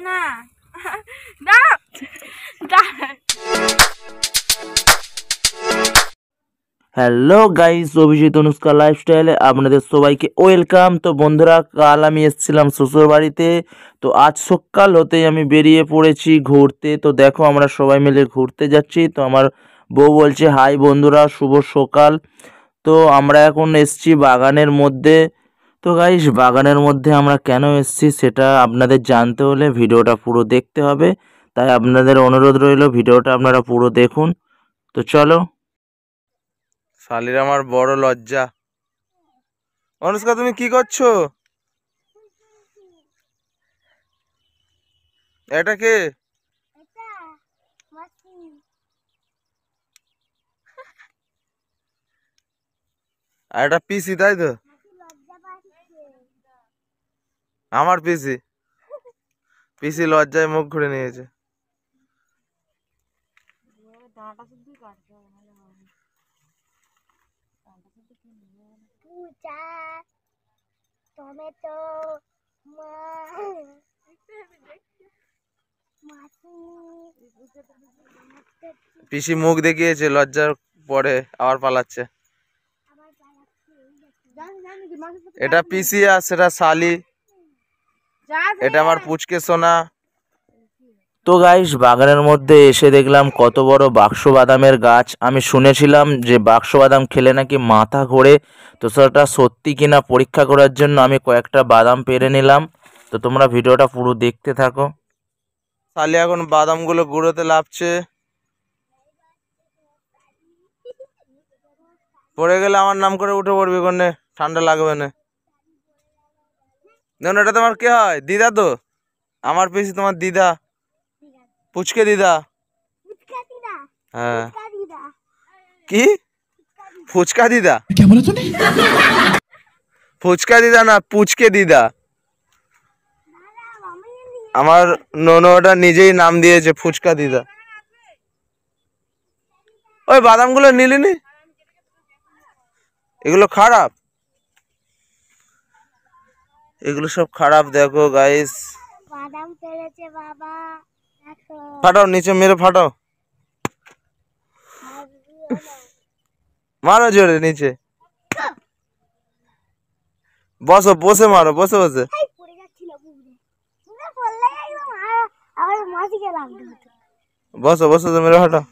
না না hello guys, Abhijit Anushka লাইফস্টাইলে আপনাদের সবাইকে ওয়েলকাম। তো বন্ধুরা, কাল আমি এসেছিলাম শ্বশুর বাড়িতে। তো আজ সকাল হতেই আমি বেরিয়ে পড়েছি ঘুরতে। তো দেখো, আমরা সবাই মিলে ঘুরতে যাচ্ছি। তো আমার বউ বলছে হাই বন্ধুরা, শুভ সকাল। তো আমরা এখন এসেছি বাগানের মধ্যে। তো গাইস, বাগানের মধ্যে আমরা কেন এসেছি সেটা আপনাদের জানতে হলে ভিডিওটা পুরো দেখতে হবে। তাই আপনাদের অনুরোধ রইল, ভিডিওটা আপনারা পুরো দেখুন। তো চলো। শালির আমার বড় লজ্জা। অনুষ্কা, তুমি কি করছো? এটা কে? আর এটা পিসি, তাই তো? আমার পিসি। পিসি লজ্জায় মুখ ঘুরে নিয়েছে। পিসি মুখ দেখিয়েছে লজ্জার পরে, আবার পালাচ্ছে। এটা পিসি আর সেটা শালি। এটা আমার পুচকে সোনা। তো গাইস, বাগানের মধ্যে এসে দেখলাম কত বড় বাক্স বাদামের গাছ। আমি শুনেছিলাম যে বাক্স বাদাম খেলে নাকি মাথা ঘোরে। তো সেটা সত্যি কিনা পরীক্ষা করার জন্য আমি কয়েকটা বাদাম পেড়ে নিলাম। তো তোমরা ভিডিওটা পুরো দেখতে থাকো। শালি এখন বাদামগুলো গুঁড়োতে লাফছে। পড়ে গেলে আমার নাম করে উঠে পড়বি কোনে, ঠান্ডা লাগবে না। দেখুন, এটা তোমার কে হয়? দিদা তো? আমার পিসি তোমার দিদা, পুচকে দিদা। হ্যাঁ। কি ফুচকা দিদা? ফুচকা দিদা না, পুচকে দিদা। আমার ননদটা নিজেই নাম দিয়েছে ফুচকা দিদা। ওই বাদামগুলো নিলিনি? এগুলো খারাপ, এগুলো সব খারাপ। দেখো গাইস, বাদাম পেরেছে বাবা, দেখো। ফাটাও, নিচে মেরে ফাটাও। মারো জোরে নিচে। বসো, বসে মারো, বসে বসে। বসো বসো, মেরে ফাটাও।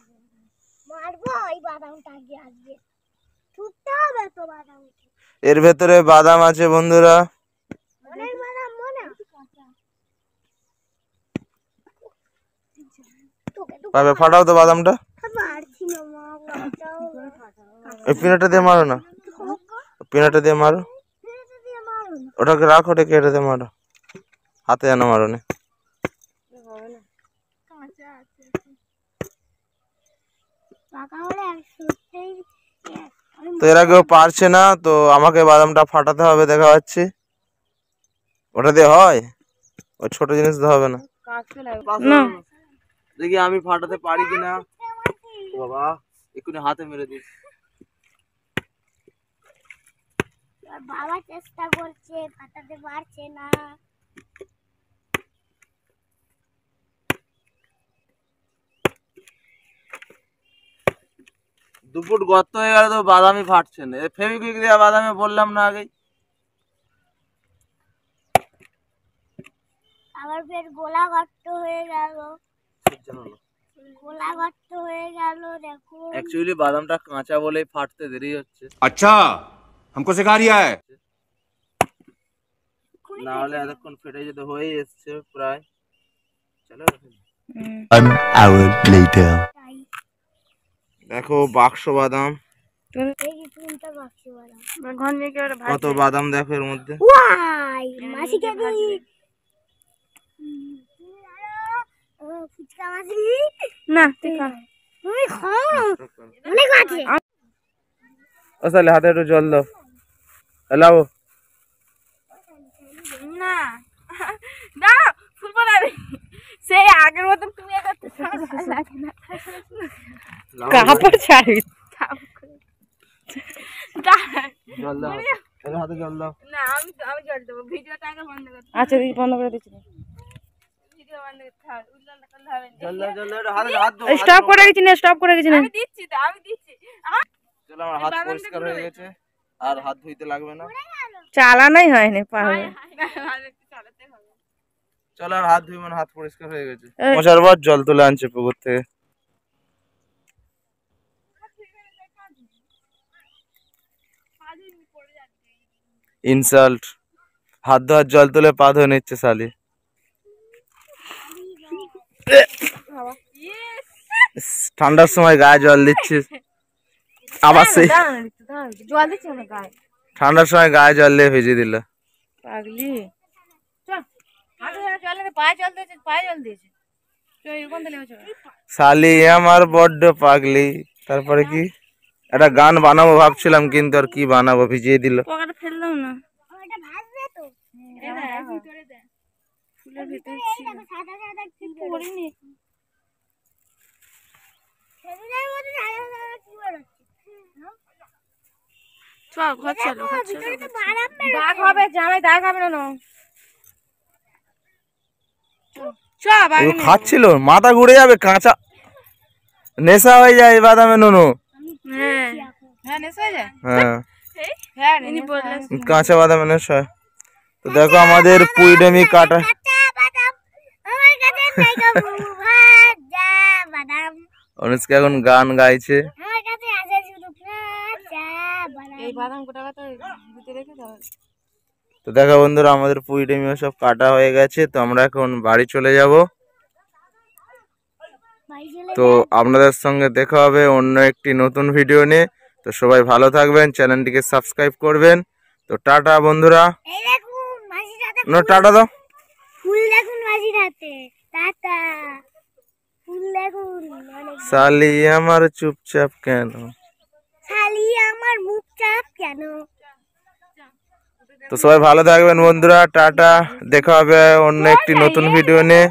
এর ভেতরে বাদাম আছে বন্ধুরা। পাবে, ফাটাও তো বাদামটা। এই পিনাটা দিয়ে মারো না, পিনাটা দিয়ে মারো। ওটাকে রাখো, ওটাকে এটা দিয়ে মারো, হাতে যেন মারো না। তো এরা কেউ পারছে না, তো আমাকে বাদামটা ফাটাতে হবে, দেখা যাচ্ছে। ওটা দিয়ে হয়? ওই ছোট জিনিস তো হবে না। দেখি আমি ফাটাতে পারি কিনা। বাবা, এক্ষুনি হাতে মেরে দিস। বাবা চেষ্টা করছে, ফাটাতে পারছে না। দুপুর গর্ত হয়ে গেল, তো বাদামই ফাটছে না। ফেভিকুইক দেওয়া বাদামে বললাম না আগেই। আবার ফের গোলা গর্ত হয়ে গেল, গোলা গর্ত হয়ে গেল। দেখো, অ্যাকচুয়ালি বাদামটা কাঁচা বলে ফাটতে দেরি হচ্ছে। अच्छा, हमको सिखा रिया है। না হলে এতক্ষণ ফেটে যেতে, হয়ে এসছে প্রায়। চলো, দেখো বাক্স বাদাম, কত বাদাম দেখো এর মধ্যে। মাসিকে দিই, ফুচকা মাসি না, তুমি খাও না, অনেক আছে। আসলে হাতে একটু জল দাও, লাও না না, ফুলবো না সেই আগের মতন। তুমি কাপড় ছাড়বি, জল দাও, হাতে জল দাও। না আমি জল দেবো, ভিডিওটা আগে বন্ধ করতে। আচ্ছা, বন্ধ করে দিচ্ছি। ভিডিও বন্ধ করতে হবে, উল্টো করলে হবে না। জল দাও জল দাও, হাত হাত ধো, স্টপ করে গেছি না, স্টপ করে গেছি না। আমি দিচ্ছি তো, আমি দিচ্ছি। চলো আমার হাত পরিষ্কার হয়ে গেছে, আর হাত ধুইতে লাগবে না। চালানোই হয়নি পাবে। চালাতে হবে। চলো আর হাত ধুই, মানে হাত পরিষ্কার হয়ে গেছে। মশার পর জল তুলে আনছে পুকুর থেকে। ইনসাল্ট, হাত ধোয়ার জল তুলে পা ধুয়ে নিচ্ছে শালি। ঠান্ডার সময় গায়ে জল দিচ্ছিস, আবার সেই জল দিচ্ছি না গায়ে। ঠান্ডার সময় গায়ে জল দিয়ে ভিজিয়ে দিল। পাগলি জল পায়ে জল দিয়েছে, পায়ে জল দিয়েছে। শালি আমার বড্ড পাগলি। তারপরে কি একটা গান বানাবো ভাবছিলাম, কিন্তু আর কি বানাবো, ভিজিয়ে দিল। পকেটে ফেললাম না। চল ঘর চলো, দাগ হবে, জামাই দাগ হবে না। খাচ্ছিল, মাথা ঘুরে যাবে, কাঁচা নেশা হয়ে যায় বাদামে নুনু। হ্যাঁ হ্যাঁ, নেশা হয়ে যায়। হ্যাঁ হ্যাঁ, কাঁচা বাদামে নেশা। তো দেখো আমাদের পুইডেমি কাটা। অনুষ্কা এখন গান গাইছে। এই বাদাম গোটা তো ভিতরে রেখে দাও। তো দেখো বন্ধুরা, আমাদের পুইডেমিও সব কাটা হয়ে গেছে। তো আমরা এখন বাড়ি চলে যাব। তো আপনাদের সঙ্গে দেখা হবে অন্য একটি নতুন ভিডিও নিয়ে। তো সবাই ভালো থাকবেন, চ্যানেলটিকে সাবস্ক্রাইব করবেন। তো টাটা বন্ধুরা। টাটা দাও। ফুল দেখুন মাঝির হাতে, টাটা। ফুল দেখুন, শালি আমার চুপচাপ কেন, শালি আমার মুখ চাপ কেন। তো সবাই ভালো থাকবেন বন্ধুরা, টাটা। দেখা হবে অন্য একটি নতুন ভিডিও নিয়ে।